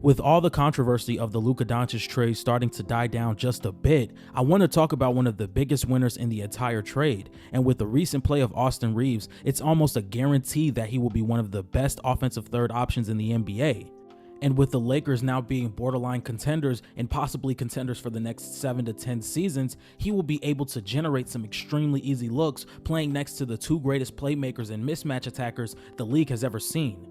With all the controversy of the Luka Doncic trade starting to die down just a bit, I want to talk about one of the biggest winners in the entire trade. And with the recent play of Austin Reaves, it's almost a guarantee that he will be one of the best offensive third options in the NBA. And with the Lakers now being borderline contenders and possibly contenders for the next 7 to 10 seasons, he will be able to generate some extremely easy looks playing next to the two greatest playmakers and mismatch attackers the league has ever seen.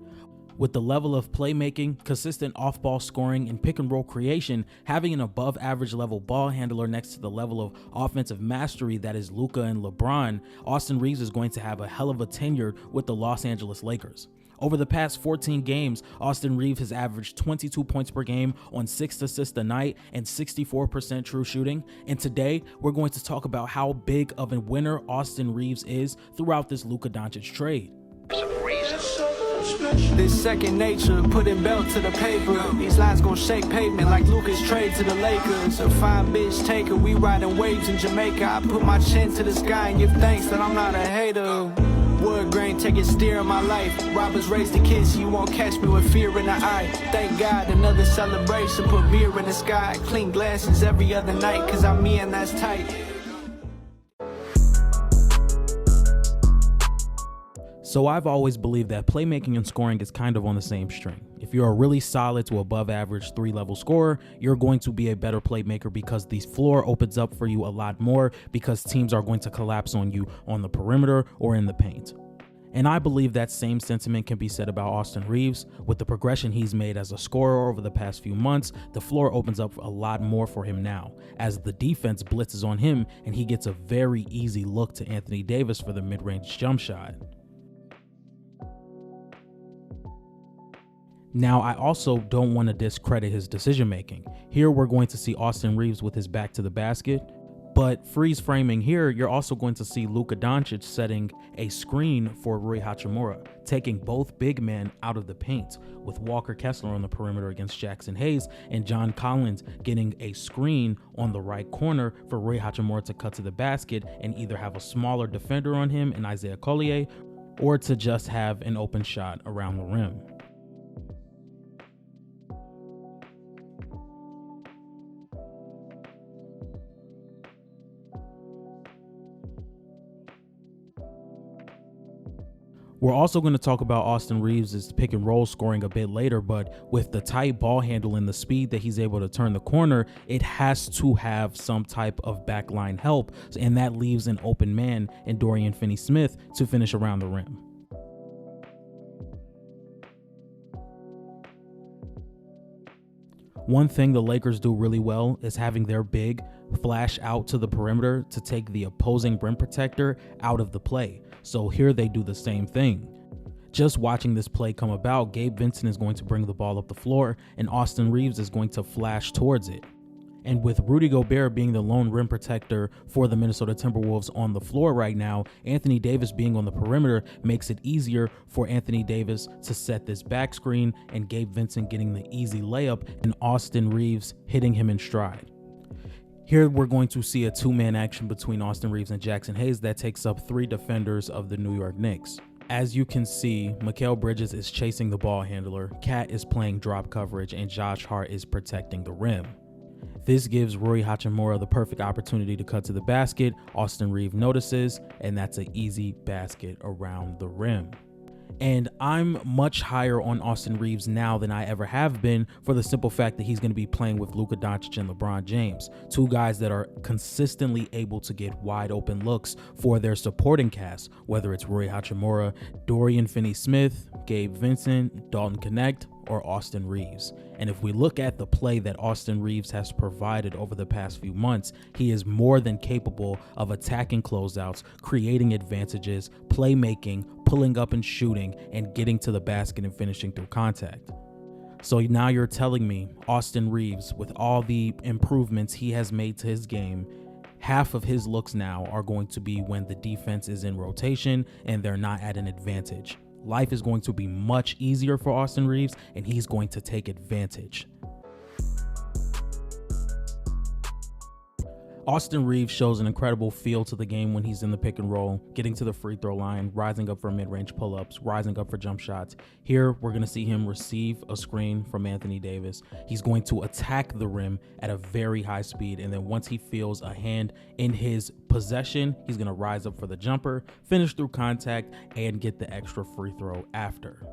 With the level of playmaking, consistent off-ball scoring, and pick-and-roll creation, having an above-average level ball handler next to the level of offensive mastery that is Luka and LeBron, Austin Reaves is going to have a hell of a tenure with the Los Angeles Lakers. Over the past 14 games, Austin Reaves has averaged 22 points per game on 6 assists a night and 64% true shooting. And today, we're going to talk about how big of a winner Austin Reaves is throughout this Luka Doncic trade. This second nature, putting belt to the paper. These lines gon' shake pavement like Luka's trade to the Lakers. A fine bitch taker, we riding waves in Jamaica. I put my chin to the sky and give thanks that I'm not a hater. Wood grain taking steer in my life. Robbers raised the kids so you won't catch me with fear in the eye. Thank God, another celebration. Put beer in the sky. Clean glasses every other night, cause I'm me and that's tight. So I've always believed that playmaking and scoring is kind of on the same string. If you're a really solid to above average 3-level scorer, you're going to be a better playmaker because the floor opens up for you a lot more because teams are going to collapse on you on the perimeter or in the paint. And I believe that same sentiment can be said about Austin Reaves. With the progression he's made as a scorer over the past few months, the floor opens up a lot more for him now, as the defense blitzes on him and he gets a very easy look to Anthony Davis for the mid-range jump shot. Now, I also don't want to discredit his decision making. Here we're going to see Austin Reaves with his back to the basket, but freeze framing here, you're also going to see Luka Doncic setting a screen for Rui Hachimura, taking both big men out of the paint, with Walker Kessler on the perimeter against Jackson Hayes and John Collins getting a screen on the right corner for Rui Hachimura to cut to the basket and either have a smaller defender on him in Isaiah Collier or to just have an open shot around the rim. We're also going to talk about Austin Reaves' pick and roll scoring a bit later, but with the tight ball handle and the speed that he's able to turn the corner, it has to have some type of backline help, and that leaves an open man in Dorian Finney-Smith to finish around the rim. One thing the Lakers do really well is having their big flash out to the perimeter to take the opposing rim protector out of the play. So here they do the same thing. Just watching this play come about, Gabe Vincent is going to bring the ball up the floor and Austin Reaves is going to flash towards it. And with Rudy Gobert being the lone rim protector for the Minnesota Timberwolves on the floor right now, Anthony Davis being on the perimeter makes it easier for Anthony Davis to set this back screen and Gabe Vincent getting the easy layup and Austin Reaves hitting him in stride. Here we're going to see a two-man action between Austin Reaves and Jackson Hayes that takes up 3 defenders of the New York Knicks. As you can see, Mikal Bridges is chasing the ball handler, Cat is playing drop coverage, and Josh Hart is protecting the rim. This gives Rui Hachimura the perfect opportunity to cut to the basket. Austin Reaves notices, and that's an easy basket around the rim. And I'm much higher on Austin Reaves now than I ever have been for the simple fact that he's going to be playing with Luka Doncic and LeBron James, two guys that are consistently able to get wide open looks for their supporting cast, whether it's Rui Hachimura, Dorian Finney-Smith, Gabe Vincent, Dalton Knecht, or Austin Reaves. And if we look at the play that Austin Reaves has provided over the past few months, he is more than capable of attacking closeouts, creating advantages, playmaking, pulling up and shooting, and getting to the basket and finishing through contact. So now you're telling me Austin Reaves, with all the improvements he has made to his game, half of his looks now are going to be when the defense is in rotation and they're not at an advantage. Life is going to be much easier for Austin Reaves, and he's going to take advantage. Austin Reeves shows an incredible feel to the game when he's in the pick and roll, getting to the free throw line, rising up for mid-range pull-ups, rising up for jump shots. Here, we're going to see him receive a screen from Anthony Davis. He's going to attack the rim at a very high speed, and then once he feels a hand in his possession, he's going to rise up for the jumper, finish through contact, and get the extra free throw after.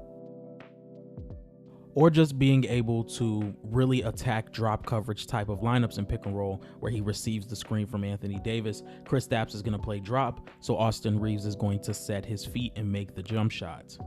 Or just being able to really attack drop coverage type of lineups in pick and roll where he receives the screen from Anthony Davis. Kristaps is going to play drop, so Austin Reeves is going to set his feet and make the jump shots.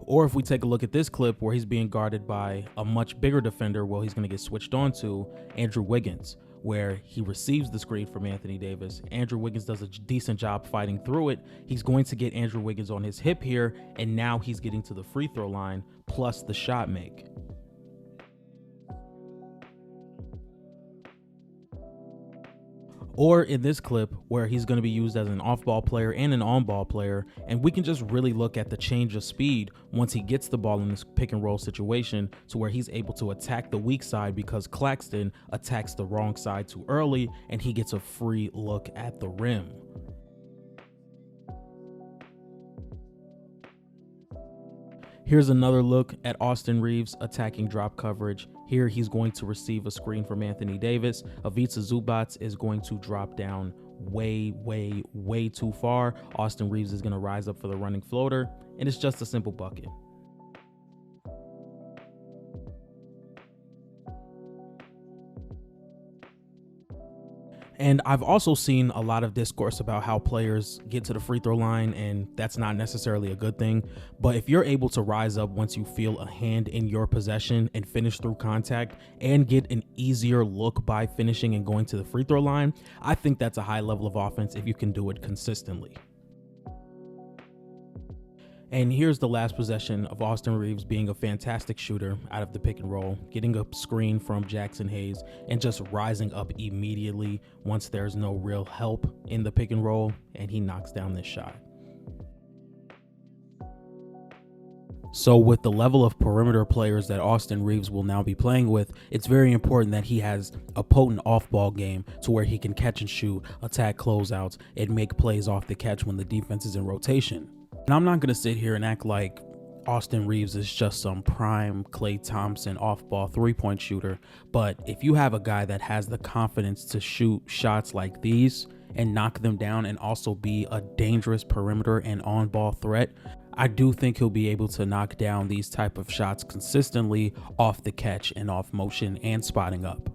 Or if we take a look at this clip where he's being guarded by a much bigger defender, well, he's going to get switched on to Andrew Wiggins, where he receives the screen from Anthony Davis. Andrew Wiggins does a decent job fighting through it. He's going to get Andrew Wiggins on his hip here, and now he's getting to the free throw line plus the shot make. Or in this clip where he's going to be used as an off-ball player and an on-ball player, and we can just really look at the change of speed once he gets the ball in this pick and roll situation to where he's able to attack the weak side because Claxton attacks the wrong side too early and he gets a free look at the rim. Here's another look at Austin Reeves attacking drop coverage. Here he's going to receive a screen from Anthony Davis. Ivica Zubac is going to drop down way too far. Austin Reeves is going to rise up for the running floater, and it's just a simple bucket. And I've also seen a lot of discourse about how players get to the free throw line, and that's not necessarily a good thing. But if you're able to rise up once you feel a hand in your possession and finish through contact and get an easier look by finishing and going to the free throw line, I think that's a high level of offense if you can do it consistently. And here's the last possession of Austin Reeves being a fantastic shooter out of the pick and roll, getting a screen from Jackson Hayes and just rising up immediately once there's no real help in the pick and roll, and he knocks down this shot. So with the level of perimeter players that Austin Reeves will now be playing with, it's very important that he has a potent off-ball game to where he can catch and shoot, attack closeouts, and make plays off the catch when the defense is in rotation. And I'm not going to sit here and act like Austin Reeves is just some prime Klay Thompson off-ball three-point shooter, but if you have a guy that has the confidence to shoot shots like these and knock them down and also be a dangerous perimeter and on-ball threat, I do think he'll be able to knock down these type of shots consistently off the catch and off motion and spotting up.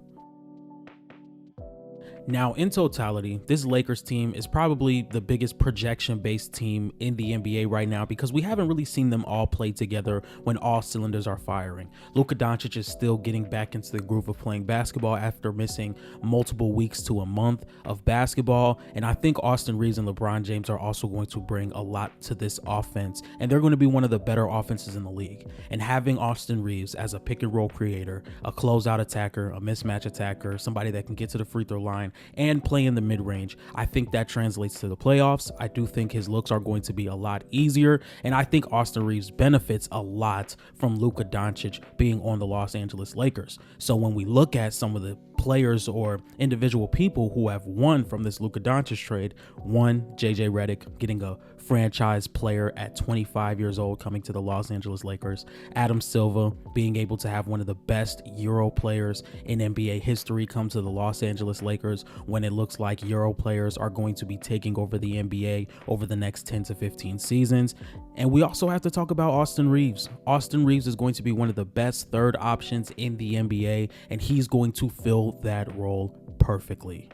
Now, in totality, this Lakers team is probably the biggest projection-based team in the NBA right now because we haven't really seen them all play together when all cylinders are firing. Luka Doncic is still getting back into the groove of playing basketball after missing multiple weeks to a month of basketball, and I think Austin Reeves and LeBron James are also going to bring a lot to this offense, and they're going to be one of the better offenses in the league. And having Austin Reeves as a pick-and-roll creator, a closeout attacker, a mismatch attacker, somebody that can get to the free throw line, and play in the mid-range, I think that translates to the playoffs. I do think his looks are going to be a lot easier, and I think Austin Reeves benefits a lot from Luka Doncic being on the Los Angeles Lakers. So when we look at some of the players or individual people who have won from this Luka Doncic trade, one, JJ Redick getting a franchise player at 25 years old coming to the Los Angeles Lakers, Adam Silver being able to have one of the best Euro players in NBA history come to the Los Angeles Lakers when it looks like Euro players are going to be taking over the NBA over the next 10 to 15 seasons. And we also have to talk about Austin Reeves. Austin Reeves is going to be one of the best third options in the NBA, and he's going to fill that role perfectly.